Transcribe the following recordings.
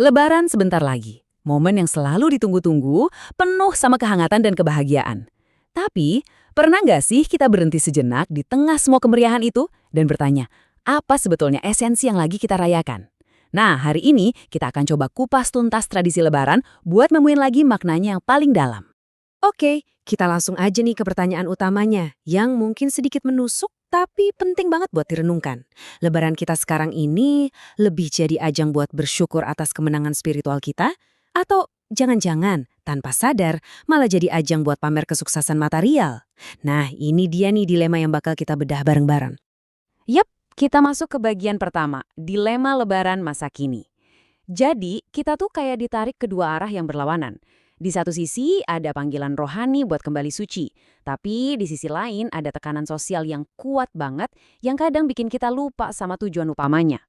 Lebaran sebentar lagi. Momen yang selalu ditunggu-tunggu, penuh sama kehangatan dan kebahagiaan. Tapi, pernah nggak sih kita berhenti sejenak di tengah semua kemeriahan itu dan bertanya, apa sebetulnya esensi yang lagi kita rayakan? Nah, hari ini kita akan coba kupas tuntas tradisi Lebaran buat nemuin lagi maknanya yang paling dalam. Oke, kita langsung aja nih ke pertanyaan utamanya, yang mungkin sedikit menusuk tapi penting banget buat direnungkan. Lebaran kita sekarang ini lebih jadi ajang buat bersyukur atas kemenangan spiritual kita? Atau jangan-jangan tanpa sadar malah jadi ajang buat pamer kesuksesan material? Nah, ini dia nih dilema yang bakal kita bedah bareng-bareng. Yap, kita masuk ke bagian pertama, dilema Lebaran masa kini. Jadi, kita tuh kayak ditarik kedua arah yang berlawanan. Di satu sisi ada panggilan rohani buat kembali suci, tapi di sisi lain ada tekanan sosial yang kuat banget yang kadang bikin kita lupa sama tujuan utamanya.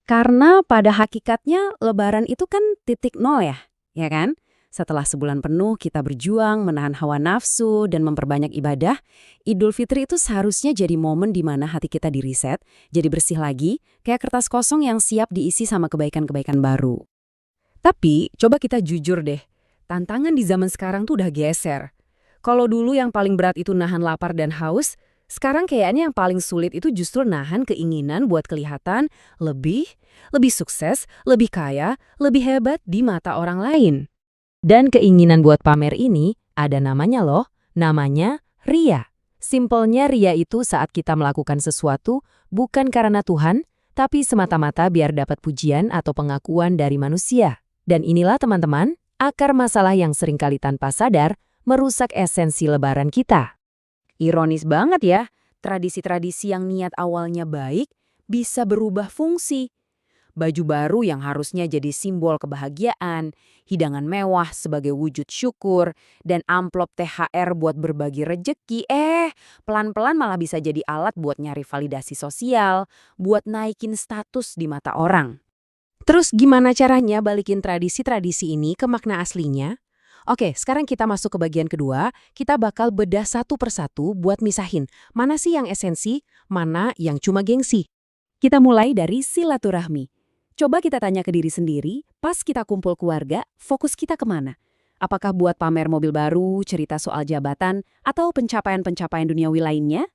Karena pada hakikatnya Lebaran itu kan titik nol ya kan? Setelah sebulan penuh kita berjuang menahan hawa nafsu dan memperbanyak ibadah, Idul Fitri itu seharusnya jadi momen di mana hati kita diriset, jadi bersih lagi, kayak kertas kosong yang siap diisi sama kebaikan-kebaikan baru. Tapi, coba kita jujur deh, tantangan di zaman sekarang tuh udah geser. Kalau dulu yang paling berat itu nahan lapar dan haus, sekarang kayaknya yang paling sulit itu justru nahan keinginan buat kelihatan lebih sukses, lebih kaya, lebih hebat di mata orang lain. Dan keinginan buat pamer ini ada namanya loh, namanya ria. Simpelnya ria itu saat kita melakukan sesuatu bukan karena Tuhan, tapi semata-mata biar dapat pujian atau pengakuan dari manusia. Dan inilah teman-teman, akar masalah yang seringkali tanpa sadar merusak esensi Lebaran kita. Ironis banget ya, tradisi-tradisi yang niat awalnya baik bisa berubah fungsi. Baju baru yang harusnya jadi simbol kebahagiaan, hidangan mewah sebagai wujud syukur, dan amplop THR buat berbagi rejeki, pelan-pelan malah bisa jadi alat buat nyari validasi sosial, buat naikin status di mata orang. Terus gimana caranya balikin tradisi-tradisi ini ke makna aslinya? Oke, sekarang kita masuk ke bagian kedua, kita bakal bedah satu persatu buat misahin mana sih yang esensi, mana yang cuma gengsi. Kita mulai dari silaturahmi. Coba kita tanya ke diri sendiri, pas kita kumpul keluarga, fokus kita kemana? Apakah buat pamer mobil baru, cerita soal jabatan, atau pencapaian-pencapaian duniawi lainnya?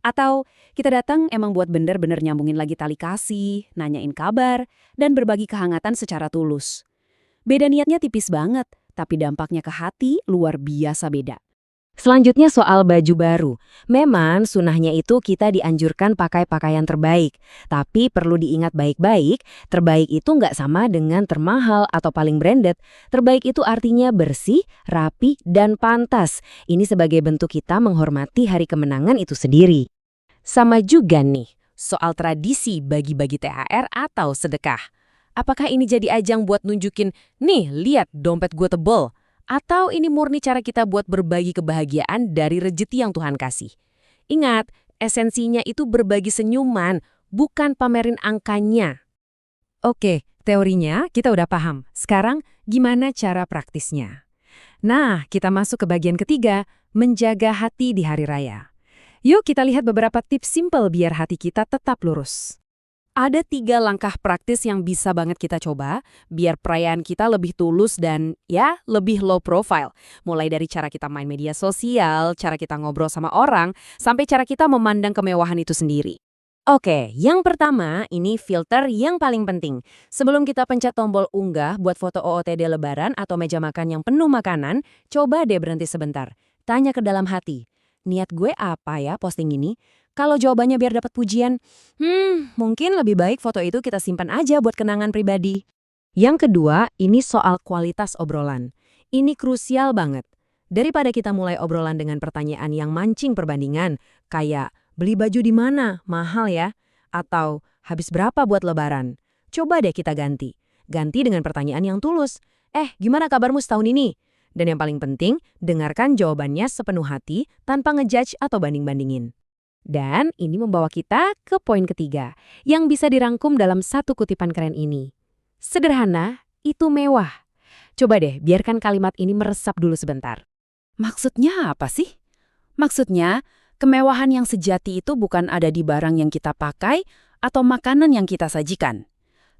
Atau kita datang emang buat bener-bener nyambungin lagi tali kasih, nanyain kabar, dan berbagi kehangatan secara tulus. Beda niatnya tipis banget, tapi dampaknya ke hati luar biasa beda. Selanjutnya soal baju baru. Memang sunahnya itu kita dianjurkan pakai pakaian terbaik. Tapi perlu diingat baik-baik, terbaik itu nggak sama dengan termahal atau paling branded. Terbaik itu artinya bersih, rapi, dan pantas. Ini sebagai bentuk kita menghormati hari kemenangan itu sendiri. Sama juga nih, soal tradisi bagi-bagi THR atau sedekah. Apakah ini jadi ajang buat nunjukin, nih lihat dompet gue tebel? Atau ini murni cara kita buat berbagi kebahagiaan dari rejeki yang Tuhan kasih? Ingat, esensinya itu berbagi senyuman, bukan pamerin angkanya. Oke, teorinya kita udah paham. Sekarang gimana cara praktisnya? Nah, kita masuk ke bagian ketiga, menjaga hati di hari raya. Yuk kita lihat beberapa tips simpel biar hati kita tetap lurus. Ada 3 langkah praktis yang bisa banget kita coba, biar perayaan kita lebih tulus dan ya, lebih low profile. Mulai dari cara kita main media sosial, cara kita ngobrol sama orang, sampai cara kita memandang kemewahan itu sendiri. Oke, yang pertama, ini filter yang paling penting. Sebelum kita pencet tombol unggah buat foto OOTD Lebaran atau meja makan yang penuh makanan, coba deh berhenti sebentar. Tanya ke dalam hati, niat gue apa ya posting ini? Kalau jawabannya biar dapat pujian, mungkin lebih baik foto itu kita simpan aja buat kenangan pribadi. Yang kedua, ini soal kualitas obrolan. Ini krusial banget. Daripada kita mulai obrolan dengan pertanyaan yang mancing perbandingan, kayak beli baju di mana, mahal ya? Atau habis berapa buat lebaran? Coba deh kita ganti. Ganti dengan pertanyaan yang tulus. Gimana kabarmu setahun ini? Dan yang paling penting, dengarkan jawabannya sepenuh hati tanpa ngejudge atau banding-bandingin. Dan ini membawa kita ke poin ketiga, yang bisa dirangkum dalam satu kutipan keren ini. Sederhana, itu mewah. Coba deh, biarkan kalimat ini meresap dulu sebentar. Maksudnya apa sih? Maksudnya, kemewahan yang sejati itu bukan ada di barang yang kita pakai atau makanan yang kita sajikan.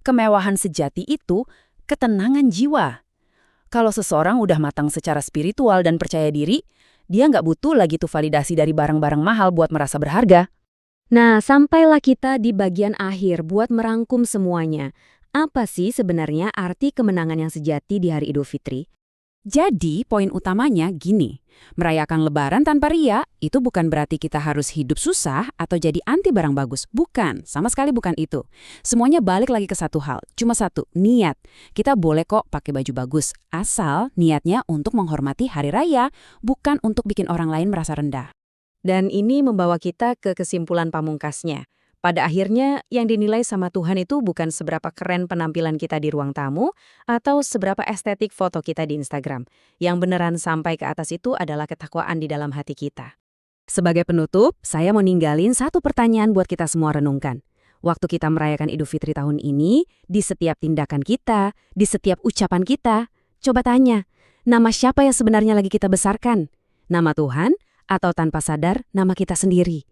Kemewahan sejati itu Ketenangan jiwa. Kalau seseorang udah matang secara spiritual dan percaya diri, dia nggak butuh lagi tuh validasi dari barang-barang mahal buat merasa berharga. Nah, sampailah kita di bagian akhir buat merangkum semuanya. Apa sih sebenarnya arti kemenangan yang sejati di hari Idul Fitri? Jadi, poin utamanya gini. Merayakan Lebaran tanpa ria, itu bukan berarti kita harus hidup susah atau jadi anti barang bagus. Bukan, sama sekali bukan itu. Semuanya balik lagi ke satu hal, cuma satu, niat. Kita boleh kok pakai baju bagus, asal niatnya untuk menghormati hari raya, bukan untuk bikin orang lain merasa rendah. Dan ini membawa kita ke kesimpulan pamungkasnya. Pada akhirnya, yang dinilai sama Tuhan itu bukan seberapa keren penampilan kita di ruang tamu atau seberapa estetik foto kita di Instagram. Yang beneran sampai ke atas itu adalah ketakwaan di dalam hati kita. Sebagai penutup, saya mau ninggalin satu pertanyaan buat kita semua renungkan. Waktu kita merayakan Idul Fitri tahun ini, di setiap tindakan kita, di setiap ucapan kita, coba tanya, nama siapa yang sebenarnya lagi kita besarkan? Nama Tuhan? Atau tanpa sadar, nama kita sendiri?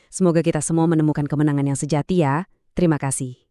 Semoga kita semua menemukan kemenangan yang sejati ya. Terima kasih.